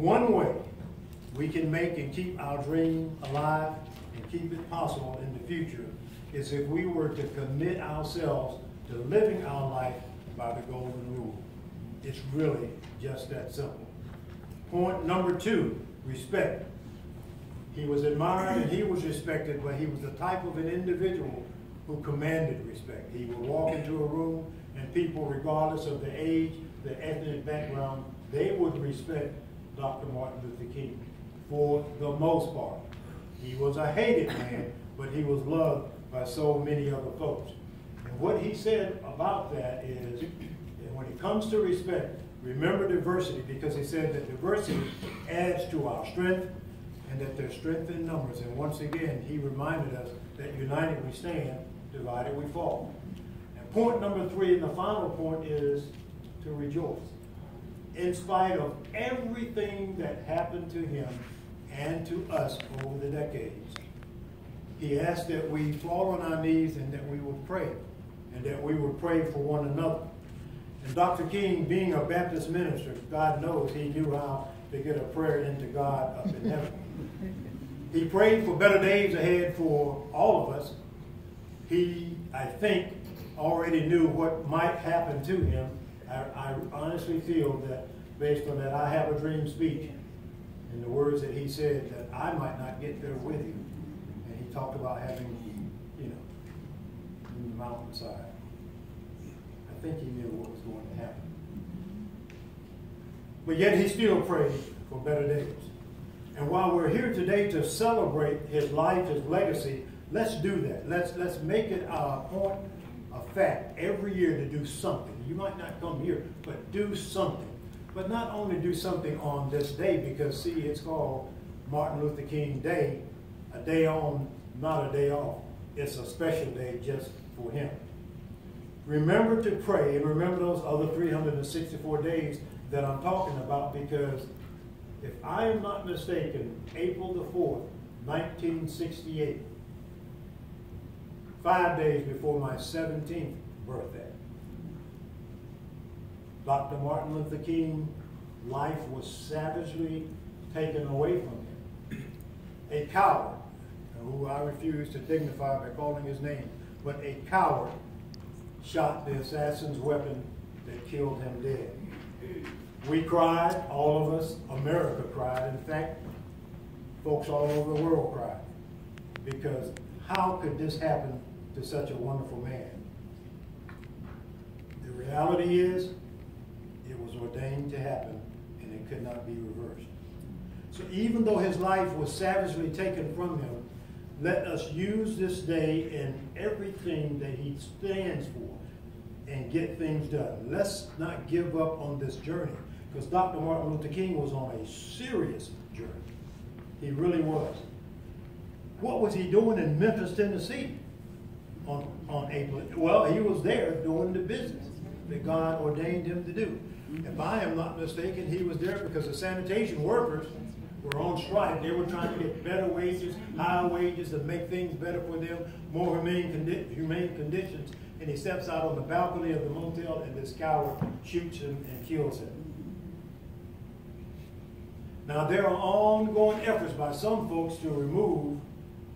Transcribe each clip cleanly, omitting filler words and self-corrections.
One way we can make and keep our dream alive and keep it possible in the future is if we were to commit ourselves to living our life by the golden rule. It's really just that simple. Point number 2, respect. He was admired and he was respected, but he was the type of an individual who commanded respect. He would walk into a room and people, regardless of the age, the ethnic background, they would respect Dr. Martin Luther King for the most part. He was a hated man, but he was loved by so many other folks. And what he said about that is, that when it comes to respect, remember diversity, because he said that diversity adds to our strength and that there's strength in numbers. And once again, he reminded us that united we stand, divided we fall. And point number 3, and the final point, is to rejoice. In spite of everything that happened to him and to us over the decades, he asked that we fall on our knees and that we would pray, and that we would pray for one another. And Dr. King, being a Baptist minister, God knows he knew how to get a prayer into God up in heaven. He prayed for better days ahead for all of us. He, I think, already knew what might happen to him. I honestly feel that, based on that I have a dream speech, and the words that he said, that I might not get there with you. And he talked about having, you know, in the mountainside. I think he knew what was going to happen. But yet he still prayed for better days. And while we're here today to celebrate his life, his legacy, let's do that. Let's make it a point of fact every year to do something. You might not come here, but do something. But not only do something on this day, because see, it's called Martin Luther King Day, a day on, not a day off. It's a special day just for him. Remember to pray, and remember those other 364 days that I'm talking about, because if I am not mistaken, April the 4th, 1968, 5 days before my 17th birthday, Dr. Martin Luther King's life was savagely taken away from him. A coward, who I refuse to dignify by calling his name, but a coward shot the assassin's weapon that killed him dead. We cried, all of us, America cried. In fact, folks all over the world cried. Because how could this happen to such a wonderful man? The reality is, it was ordained to happen, and it could not be reversed. So even though his life was savagely taken from him, let us use this day in everything that he stands for and get things done. Let's not give up on this journey, because Dr. Martin Luther King was on a serious journey. He really was. What was he doing in Memphis, Tennessee on April? Well, he was there doing the business that God ordained him to do. If I am not mistaken, he was there because the sanitation workers were on strike. They were trying to get better wages, higher wages, to make things better for them, more humane conditions. And he steps out on the balcony of the motel, and this coward shoots him and kills him. Now, there are ongoing efforts by some folks to remove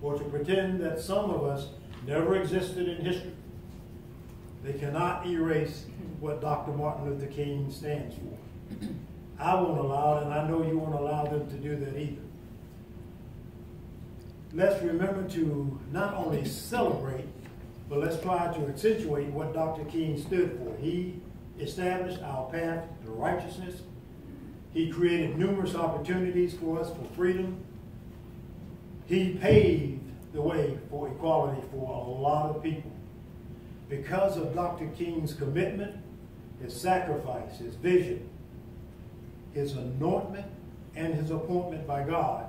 or to pretend that some of us never existed in history. They cannot erase what Dr. Martin Luther King stands for. I won't allow it, and I know you won't allow them to do that either. Let's remember to not only celebrate, but let's try to accentuate what Dr. King stood for. He established our path to righteousness. He created numerous opportunities for us for freedom. He paved the way for equality for a lot of people. Because of Dr. King's commitment, his sacrifice, his vision, his anointment, and his appointment by God,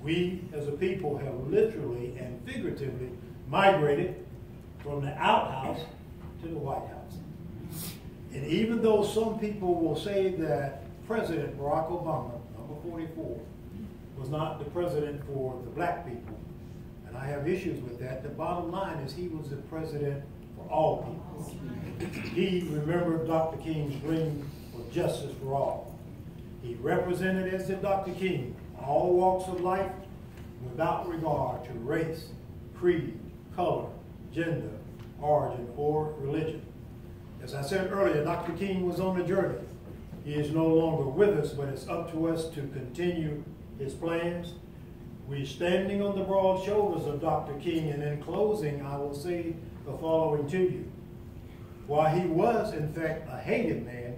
we as a people have literally and figuratively migrated from the outhouse to the White House. And even though some people will say that President Barack Obama, number 44, was not the president for the black people, and I have issues with that, the bottom line is he was the president for all people. He remembered Dr. King's dream for justice for all. He represented as did Dr. King, all walks of life without regard to race, creed, color, gender, origin, or religion. As I said earlier, Dr. King was on a journey. He is no longer with us, but it's up to us to continue his plans. We're standing on the broad shoulders of Dr. King, and in closing, I will say the following to you. While he was, in fact, a hated man,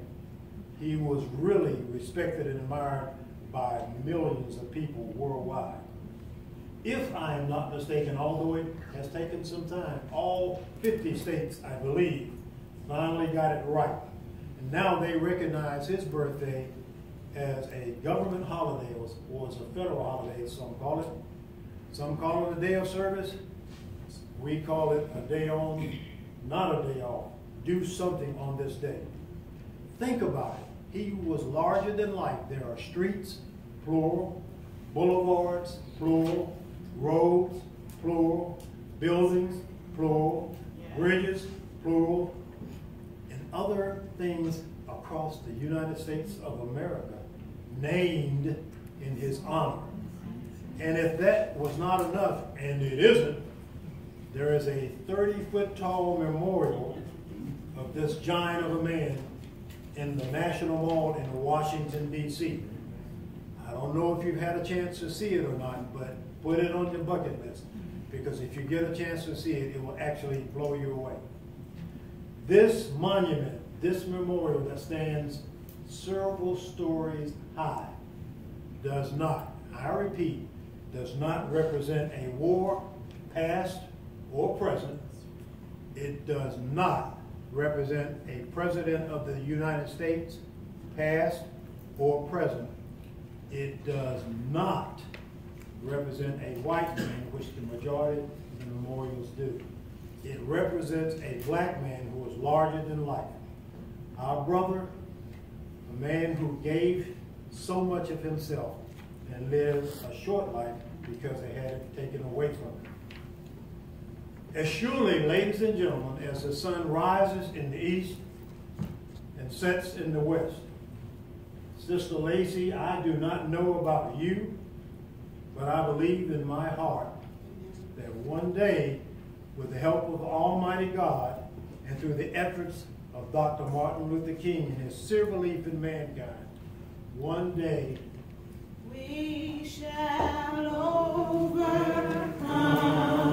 he was really respected and admired by millions of people worldwide. If I am not mistaken, although it has taken some time, all 50 states, I believe, finally got it right. And now they recognize his birthday as a government holiday, or as a federal holiday, as some call it. Some call it a day of service. We call it a day on, not a day off. Do something on this day. Think about it. He was larger than life. There are streets, plural, boulevards, plural, roads, plural, buildings, plural, bridges, plural, and other things across the United States of America named in his honor. And if that was not enough, and it isn't, there is a 30-foot tall memorial of this giant of a man in the National Mall in Washington, D.C. I don't know if you've had a chance to see it or not, but put it on your bucket list, because if you get a chance to see it, it will actually blow you away. This monument, this memorial that stands several stories high, does not, I repeat, does not represent a war, past or present. It does not represent a president of the United States, past or present. It does not represent a white man, which the majority of the memorials do. It represents a black man who was larger than life. Our brother, a man who gave so much of himself and lived a short life because they had it taken away from him. As surely, ladies and gentlemen, as the sun rises in the east and sets in the west, Sister Lacey, I do not know about you, but I believe in my heart that one day, with the help of Almighty God and through the efforts of Dr. Martin Luther King and his sincere belief in mankind, one day we shall overcome.